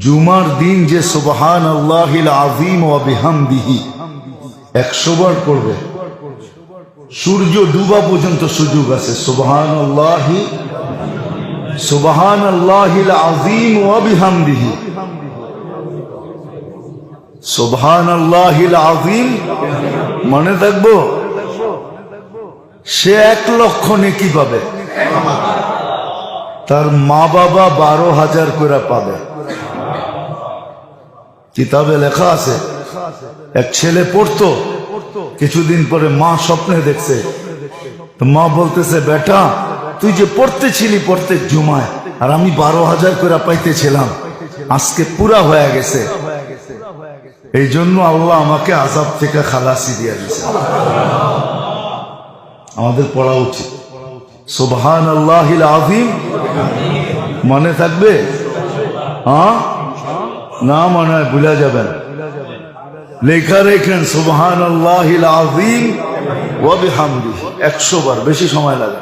জুমার দিন যে সুবহানাল্লাহিল আযীম ওয়া বিহামদিহি 100 বার পড়বে, সূর্য ডুবা পর্যন্ত সুযোগ আছে। সুবহানাল্লাহিল আযীম ওয়া বিহামদিহি, সুবহানাল্লাহিল আযীম মনে থাকবো, সে 1 লক্ষ নেকি পাবে, তার মা বাবা 12,000 করে পাবে। কিতাবে লেখা আছে, এক ছেলে পড়তো, কিছুদিন পরে মা স্বপ্নে দেখছে, তো মা বলতেছে, বেটা তুই যে পড়তেছিলি প্রত্যেক জুমায়, আর আমি 12,000 করে পাইতেছিলাম, আজকে পুরা হয়ে গেছে, এই জন্য আল্লাহ আমাকে আযাব থেকে খালাসি দিয়ে দিয়েছে। আমাদের পড়া উচিত সুবহানাল্লাহিল আযীম। মনে থাকবে? হ্যাঁ না মনে হয় ভুলে যাবেন, লেখা রেখেন সুবহানাল্লাহিল আযীম ওয়া বিহামদিহি 100 বার, বেশি সময় লাগে।